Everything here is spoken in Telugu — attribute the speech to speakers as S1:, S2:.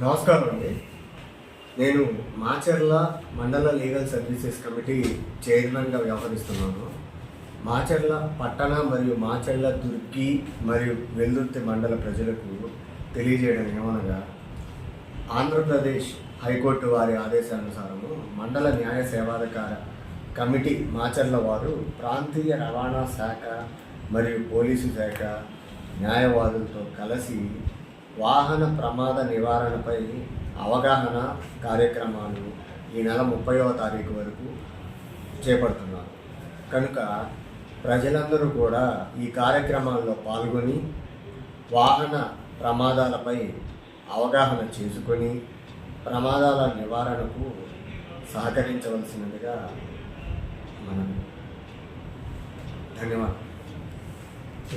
S1: నమస్కారం అండి. నేను మాచర్ల మండల లీగల్ సర్వీసెస్ కమిటీ చైర్మన్గా వ్యవహరిస్తున్నాను. మాచర్ల పట్టణ మరియు మాచర్ల దుర్గి మరియు వెల్దుర్తి మండల ప్రజలకు తెలియజేయడం ఏమనగా, ఆంధ్రప్రదేశ్ హైకోర్టు వారి ఆదేశానుసారము మండల న్యాయ సేవాధికార కమిటీ మాచర్ల వారు ప్రాంతీయ రవాణా శాఖ మరియు పోలీసు శాఖ న్యాయవాదులతో కలిసి వాహన ప్రమాద నివారణపై అవగాహన కార్యక్రమాలు ఈ నెల 30వ తారీఖు వరకు చేపడుతున్నారు. కనుక ప్రజలందరూ కూడా ఈ కార్యక్రమాల్లో పాల్గొని వాహన ప్రమాదాలపై అవగాహన చేసుకొని ప్రమాదాల నివారణకు సహకరించవలసినదిగా మనం ధన్యవాదాలు.